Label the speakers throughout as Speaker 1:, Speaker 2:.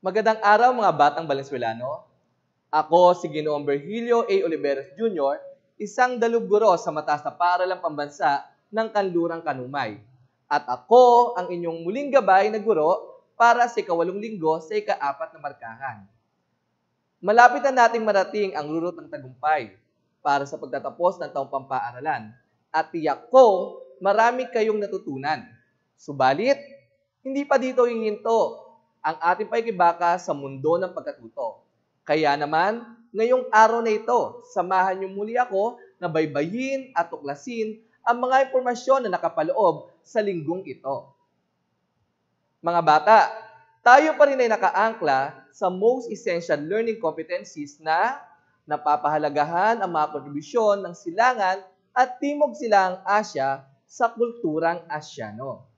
Speaker 1: Magandang araw mga batang Valenzuelano. Ako si Ginoong Virgilio A. Oliveros Jr., isang dalubguro sa mataas na paaralang pambansa ng Kanlurang Kanumay. At ako ang inyong muling gabay na guro para sa ika-8 linggo sa ika-4 na markahan. Malapit na nating marating ang rurot ng tagumpay para sa pagtatapos ng taong pampaaralan. At tiyak ko, marami kayong natutunan. Subalit, hindi pa dito hihinto ang ating paikibaka sa mundo ng pagkatuto. Kaya naman, ngayong araw na ito, samahan niyo muli ako na baybayin at tuklasin ang mga impormasyon na nakapaloob sa linggong ito. Mga bata, tayo pa rin ay nakaangkla sa most essential learning competencies na napapahalagahan ang mga kontribusyon ng Silangan at Timog Silangang Asya sa kulturang Asyano.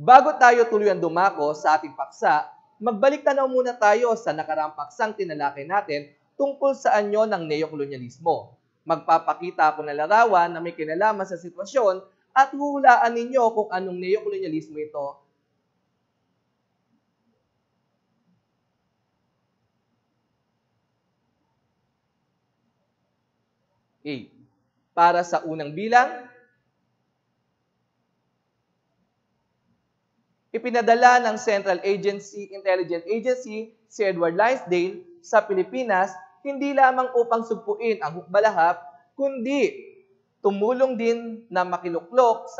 Speaker 1: Bago tayo tuluyang dumako sa ating paksa, magbalik tanaw muna tayo sa nakaraang paksang tinalakay natin tungkol sa anyo ng neokolonyalismo. Magpapakita ako ng larawan na may kinalaman sa sitwasyon at huhulaan ninyo kung anong neokolonyalismo ito. A. Para sa unang bilang, ipinadala ng Central Intelligence Agency si Edward Lansdale sa Pilipinas hindi lamang upang sugpuin ang hukbalahap, kundi tumulong din na makiluklok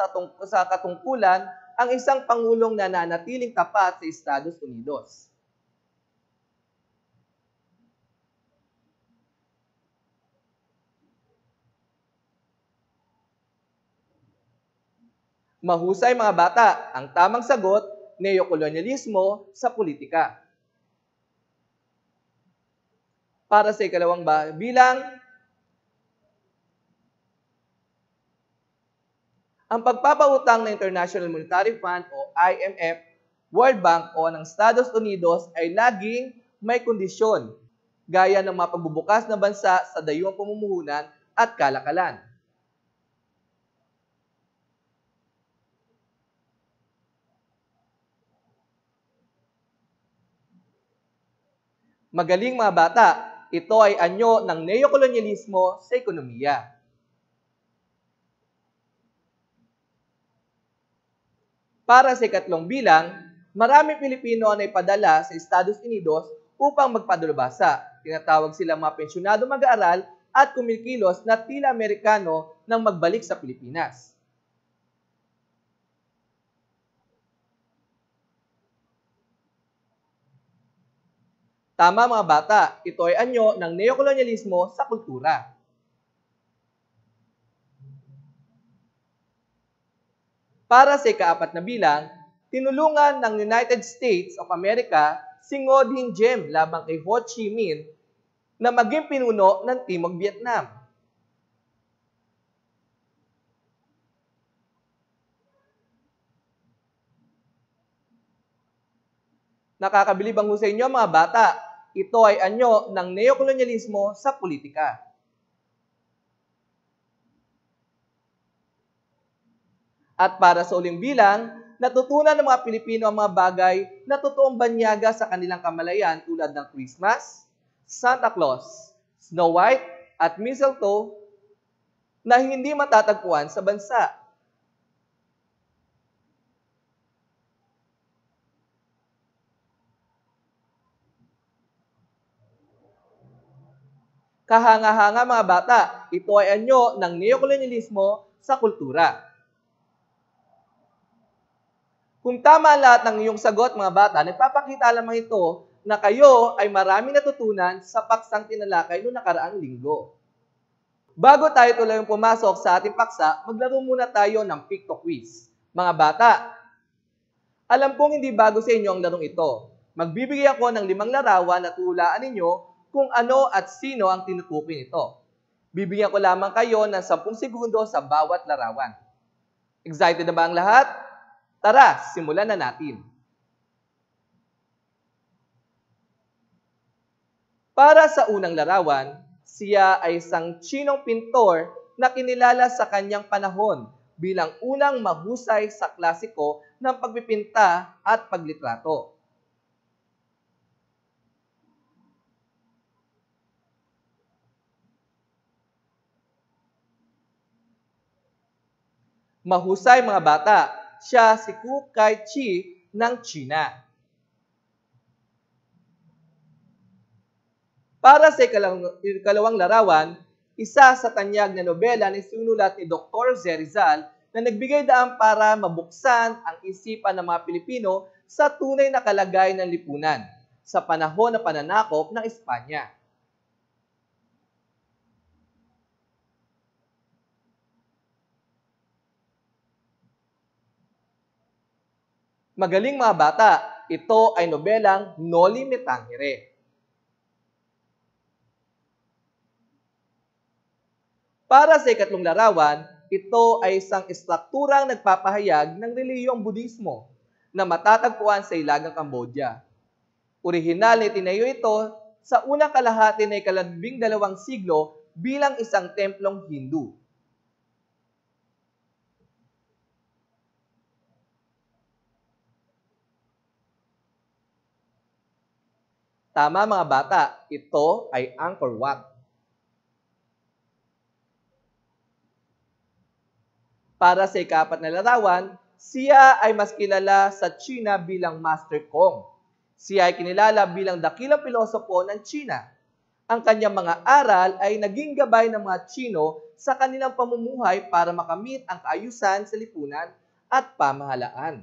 Speaker 1: sa katungkulan ang isang pangulong na nanatiling tapat sa Estados Unidos. Mahusay mga bata, ang tamang sagot, neokolonyalismo sa politika. Para sa ikalawang bilang, ang pagpapautang ng International Monetary Fund o IMF, World Bank o ng Estados Unidos ay laging may kondisyon, gaya ng mga pagbubukas na bansa sa dayuhang pamumuhunan at kalakalan. Magaling mga bata, ito ay anyo ng neokolonyalismo sa ekonomiya. Para sa ikatlong bilang, maraming Pilipino ang naipadala sa Estados Unidos upang magpadalubhasa. Tinatawag sila mga pensyonado mag-aaral at kumikilos na tila Amerikano nang magbalik sa Pilipinas. Tama mga bata, ito ay anyo ng neokolonyalismo sa kultura. Para sa ika-4 na bilang, tinulungan ng United States of America si Ngo Dinh Diem labang kay Ho Chi Minh na maging pinuno ng Timog Vietnam. Nakakabilib ang husay nyo mga bata. Ito ay anyo ng neokolonyalismo sa politika. At para sa uling bilang, natutunan ng mga Pilipino ang mga bagay na totoong banyaga sa kanilang kamalayan tulad ng Christmas, Santa Claus, Snow White, at mistletoe na hindi matatagpuan sa bansa. Kahanga-hanga mga bata, ito ay anyo ng neokolonyalismo sa kultura. Kung tama lahat ng iyong sagot mga bata, nagpapakita lamang ito na kayo ay maraming natutunan sa paksang tinalakay noong nakaraang linggo. Bago tayo tuluyang pumasok sa ating paksa, maglaro muna tayo ng Picto Quiz. Mga bata, alam kong hindi bago sa inyo ang larong ito. Magbibigay ako ng 5 larawan at hulaan ninyo kung ano at sino ang tinutukoy nito. Bibigyan ko lamang kayo ng 10 segundo sa bawat larawan. Excited na ba ang lahat? Tara, simulan na natin. Para sa unang larawan, siya ay isang Chinong pintor na kinilala sa kanyang panahon bilang unang mahusay sa klasiko ng pagpipinta at paglitrato. Mahusay mga bata, siya si Ku Kai-chi ng China. Para sa ikalawang larawan, isa sa tanyag na nobela na sinulat ni Dr. Zerizal na nagbigay daan para mabuksan ang isipan ng mga Pilipino sa tunay na kalagayan ng lipunan sa panahon ng pananakop ng Espanya. Magaling mga bata, ito ay nobelang Noli Me Tangere. Para sa ikatlong larawan, ito ay isang estrukturang nagpapahayag ng relihiyong Budismo na matatagpuan sa Ilagang Cambodia. Orihinal na itinayo ito sa unang kalahati ng ika-12 siglo bilang isang templong Hindu. Tama mga bata, ito ay Angkor Wat. Para sa ikapat na larawan, siya ay mas kilala sa China bilang Master Kong. Siya ay kinilala bilang dakilang pilosopo ng China. Ang kanyang mga aral ay naging gabay ng mga Chino sa kanilang pamumuhay para makamit ang kaayusan sa lipunan at pamahalaan.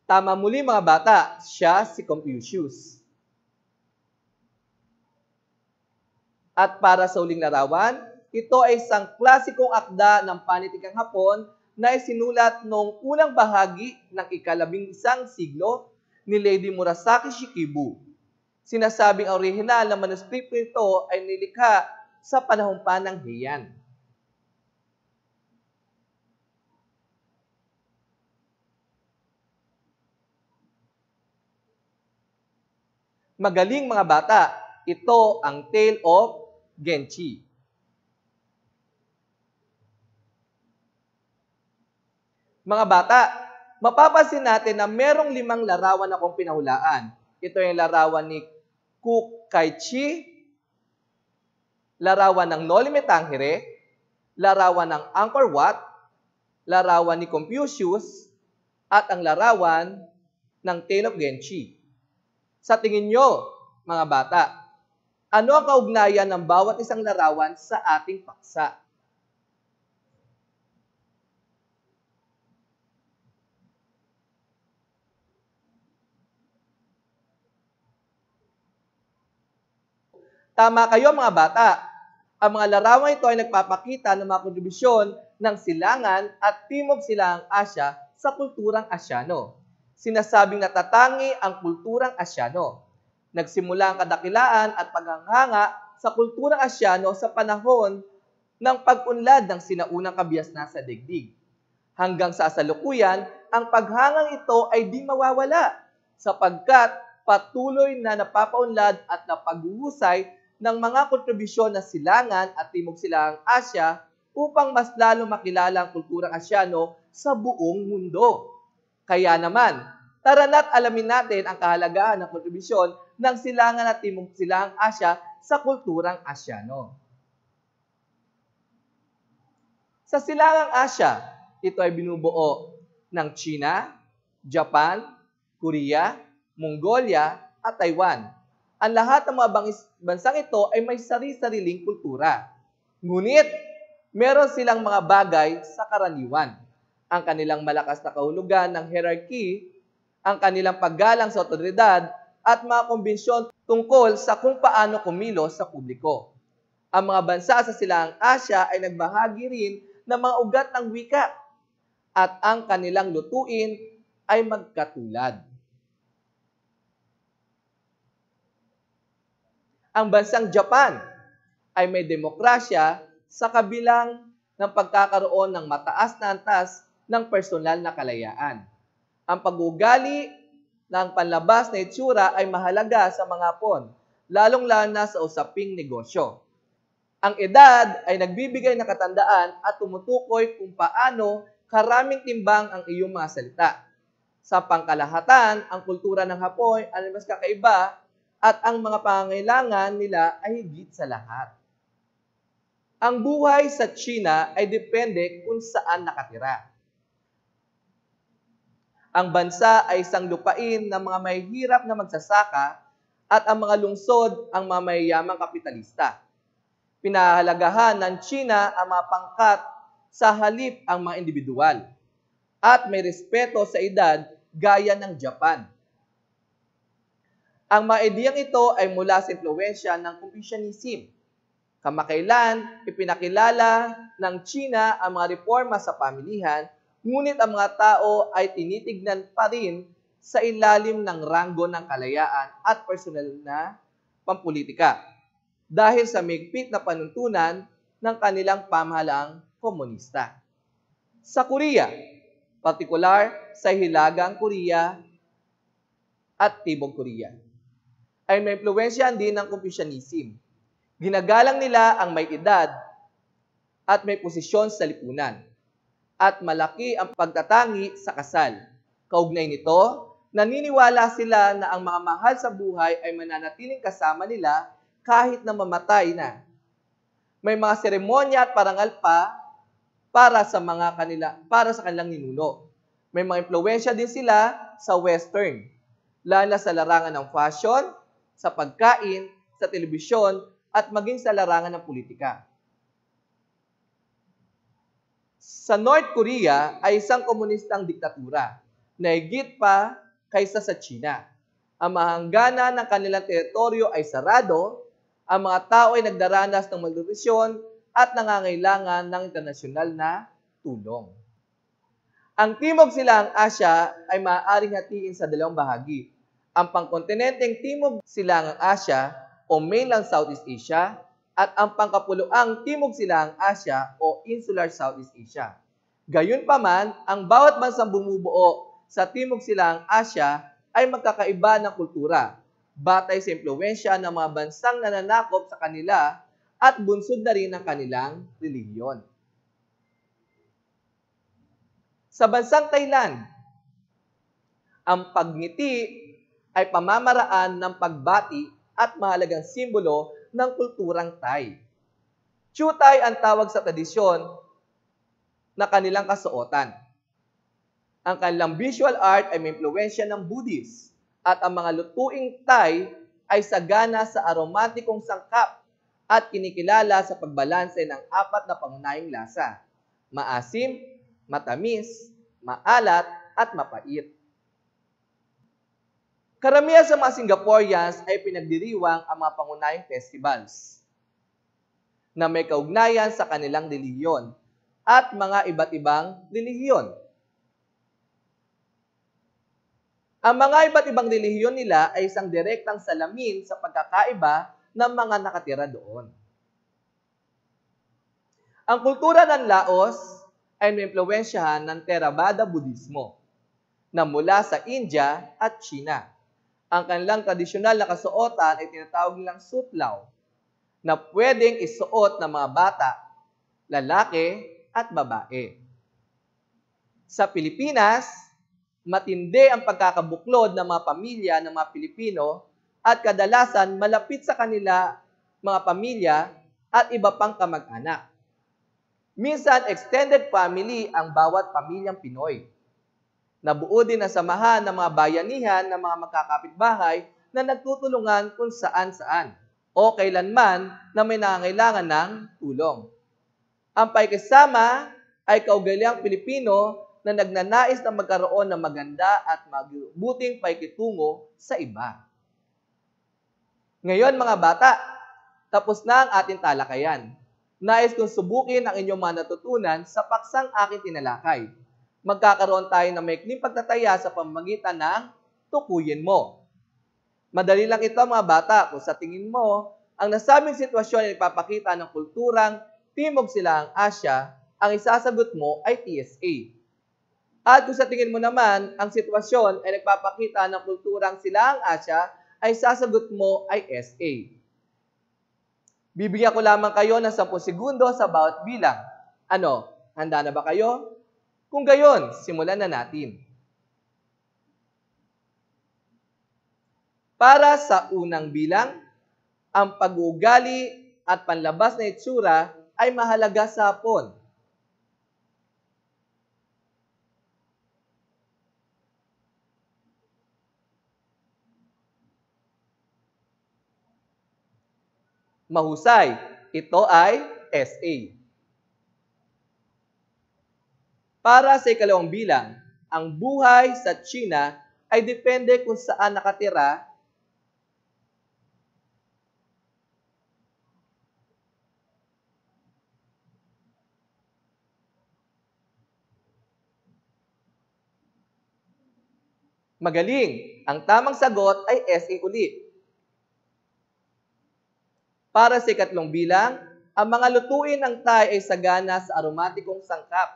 Speaker 1: Tama muli mga bata, siya si Confucius. At para sa uling larawan, ito ay isang klasikong akda ng panitikang Hapon na isinulat noong unang bahagi ng ika-11 siglo ni Lady Murasaki Shikibu. Sinasabing ang orihinal na manuskripto nito ay nilikha sa panahon pa ng Heian. Magaling mga bata, ito ang Tale of Genchi. Mga bata, mapapansin natin na merong 5 larawan akong pinahulaan. Ito yung larawan ni Ku Kai-chi, larawan ng Noli Me Tangere, larawan ng Angkor Wat, larawan ni Confucius, at ang larawan ng Tale of Genchi. Sa tingin nyo, mga bata, ano ang kaugnayan ng bawat isang larawan sa ating paksa? Tama kayo mga bata. Ang mga larawan ito ay nagpapakita ng mga kontribusyon ng Silangan at Timog Silangang Asya sa kulturang Asyano. Sinasabing natatangi ang kulturang Asyano. Nagsimula ang kadakilaan at paghahanga sa kulturang Asyano sa panahon ng pag-unlad ng sinaunang kabiasnan sa daigdig. Hanggang sa kasalukuyan, ang paghangang ito ay di mawawala sapagkat patuloy na napapaunlad at napaghuhusay ng mga kontribusyon ng Silangan at Timog Silangang Asya upang mas lalo makilala ang kulturang Asyano sa buong mundo. Kaya naman, tara na't alamin natin ang kahalagahan ng kontribusyon ng Silangan at Timog Silangang Asya sa kulturang Asyano. Sa Silangang Asya, ito ay binubuo ng China, Japan, Korea, Mongolia, at Taiwan. Ang lahat ng mga bansang ito ay may sari-sariling kultura. Ngunit, meron silang mga bagay sa karaniwan. Ang kanilang malakas na kahulugan ng hierarchy, ang kanilang paggalang sa otoridad, at mga kombensyon tungkol sa kung paano kumilos sa publiko. Ang mga bansa sa Silangang Asya ay nagbahagi rin ng mga ugat ng wika at ang kanilang lutuin ay magkatulad. Ang bansang Japan ay may demokrasya sa kabilang ng pagkakaroon ng mataas na antas ng personal na kalayaan. Ang pag-uugali na ang panlabas na itsura ay mahalaga sa mga Hapon, lalong-lalo na sa usaping negosyo. Ang edad ay nagbibigay ng katandaan at tumutukoy kung paano karaming timbang ang iyong mga salita. Sa pangkalahatan, ang kultura ng Hapon ay mas kakaiba at ang mga pangangailangan nila ay higit sa lahat. Ang buhay sa China ay depende kung saan nakatira. Ang bansa ay isang lupain ng mga mahihirap na magsasaka at ang mga lungsod ang mga mayayamang kapitalista. Pinahalagahan ng China ang mga pangkat sa halip ang mga individual at may respeto sa edad gaya ng Japan. Ang mga ideyang ito ay mula sa impluwensya ng Confucianism. Kamakailan, ipinakilala ng China ang mga reforma sa pamilihan, ngunit ang mga tao ay tinitignan pa rin sa ilalim ng ranggo ng kalayaan at personal na pampolitika dahil sa mahigpit na panuntunan ng kanilang pamahalaang komunista. Sa Korea, partikular sa Hilagang Korea at Tibok Korea, ay may impluwensya din ng Confucianism. Ginagalang nila ang may edad at may posisyon sa lipunan at malaki ang pagtatangi sa kasal. Kaugnay nito, naniniwala sila na ang mga mahal sa buhay ay mananatiling kasama nila kahit na mamatay na. May mga seremonya at parangal pa para sa kanilang ninuno. May mga impluwensya din sila sa Western, lalo sa larangan ng fashion, sa pagkain, sa telebisyon, at maging sa larangan ng politika. Sa North Korea ay isang komunistang diktatura na higit pa kaysa sa China. Ang mahanggana ng kanilang teritoryo ay sarado, ang mga tao ay nagdaranas ng malnutrisyon at nangangailangan ng internasyonal na tulong. Ang Timog Silangang Asya ay maaaring hatiin sa dalawang bahagi. Ang pangkontinenteng Timog Silangang Asya o mainland Southeast Asia at ang pangkapuluang Timog Silangang Asya o Insular Southeast Asia. Gayunpaman, ang bawat bansang bumubuo sa Timog Silangang Asya ay magkakaiba ng kultura, batay sa impluwensya ng mga bansang nananakop sa kanila at bunsod na rin ng kanilang relihiyon. Sa bansang Thailand, ang pagngiti ay pamamaraan ng pagbati at mahalagang simbolo ng kulturang Thai. Chutai ang tawag sa tradisyon na kanilang kasuotan. Ang kanilang visual art ay may impluwensya ng Buddhist at ang mga lutuing Thai ay sagana sa aromatikong sangkap at kinikilala sa pagbalanse ng 4 na pangunahing lasa: maasim, matamis, maalat, at mapait. Karamihan sa mga Singaporeans ay pinagdiriwang ang mga pangunahing festivals na may kaugnayan sa kanilang relihiyon at mga iba't ibang relihiyon. Ang mga iba't ibang relihiyon nila ay isang direktang salamin sa pagkakaiba ng mga nakatira doon. Ang kultura ng Laos ay may impluwensyahan ng Theravada Buddhismo na mula sa India at China. Ang kanilang tradisyonal na kasuotan ay tinatawag nilang sutlaw na pwedeng isuot ng mga bata, lalaki at babae. Sa Pilipinas, matindi ang pagkakabuklod ng mga pamilya ng mga Pilipino at kadalasan malapit sa kanila mga pamilya at iba pang kamag-anak. Minsan, extended family ang bawat pamilyang Pinoy. Nabuo din ang samahan ng mga bayanihan ng mga magkakapitbahay na nagtutulungan kung saan-saan o kailanman na may nangangailangan ng tulong. Ang pakikisama ay kaugaliang Pilipino na nagnanais na magkaroon ng maganda at mabuting pakikitungo sa iba. Ngayon mga bata, tapos na ang ating talakayan. Nais kong subukin ang inyong mga natutunan sa paksang aking tinalakay. Magkakaroon tayo ng maikling pagtataya sa pamamagitan ng tukuyin mo. Madali lang ito mga bata kung sa tingin mo, ang nasabing sitwasyon ay ipapakita ng kulturang Timog Silangang Asya, ang isasagot mo ay TSA. At kung sa tingin mo naman, ang sitwasyon ay nagpapakita ng kulturang Silangang Asya, ay sasagot mo ay SA. Bibigyan ko lamang kayo ng 10 segundo sa bawat bilang. Ano, handa na ba kayo? Kung gayon, simulan na natin. Para sa unang bilang, ang pag-uugali at panlabas na itsura ay mahalaga sa hapon. Mahusay, ito ay SA. Para sa ikalawang bilang, ang buhay sa China ay depende kung saan nakatira magaling. Ang tamang sagot ay SA ulit. Para sa ikatlong bilang, ang mga lutuin ng Thai ay sagana sa aromatikong sangkap.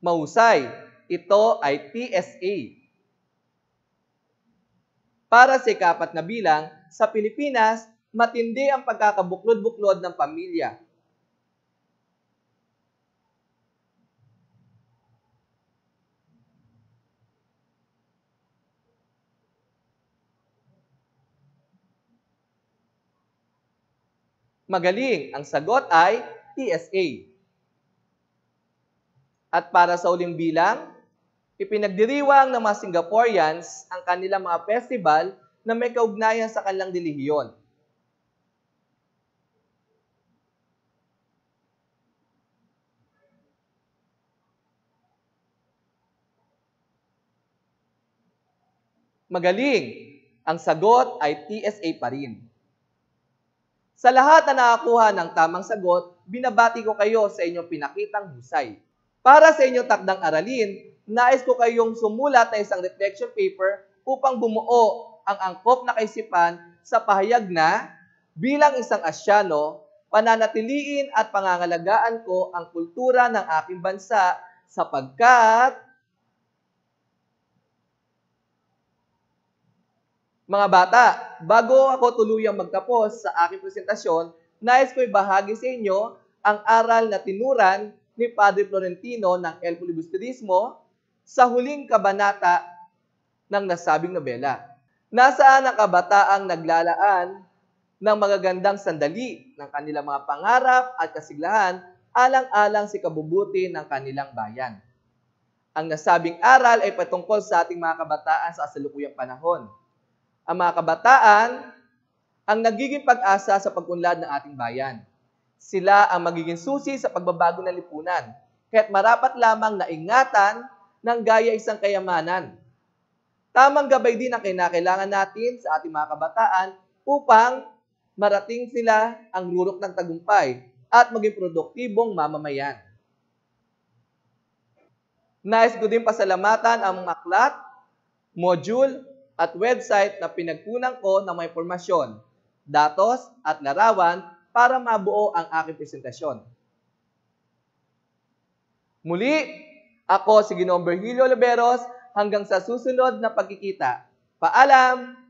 Speaker 1: Mahusay, ito ay TSA. Para sa ikapat na bilang, sa Pilipinas, matindi ang pagkakabuklod-buklod ng pamilya. Magaling, ang sagot ay TSA. At para sa uling bilang, ipinagdiriwang ng mga Singaporeans ang kanilang mga festival na may kaugnayan sa kanilang relihiyon. Magaling, ang sagot ay TSA pa rin. Sa lahat na nakakuha ng tamang sagot, binabati ko kayo sa inyong pinakitang husay. Para sa inyong takdang aralin, nais ko kayong sumulat na isang reflection paper upang bumuo ang angkop na kaisipan sa pahayag na bilang isang Asyano, pananatiliin at pangangalagaan ko ang kultura ng aking bansa sapagkat mga bata, bago ako tuluyang magtapos sa aking presentasyon, nais ko ibahagi sa inyo ang aral na tinuran ni Padre Florentino ng El Filibusterismo sa huling kabanata ng nasabing nobela. Nasaan ang kabataang naglalaan ng magagandang sandali ng kanilang mga pangarap at kasiglahan alang-alang si kabubuti ng kanilang bayan. Ang nasabing aral ay patungkol sa ating mga kabataan sa kasalukuyang panahon. Ang mga kabataan ang nagiging pag-asa sa pag-unlad ng ating bayan. Sila ang magiging susi sa pagbabago ng lipunan, kaya't marapat lamang na ingatan ng gaya isang kayamanan. Tamang gabay din ang kinakailangan natin sa ating mga kabataan upang marating sila ang rurok ng tagumpay at maging produktibong mamamayan. Nais ko din pasalamatan ang mga aklat, module, at website na pinagkunan ko ng mga impormasyon, datos at larawan para mabuo ang aking presentasyon. Muli, ako si Ginoong Virgilio Oliveros hanggang sa susunod na pagkikita. Paalam!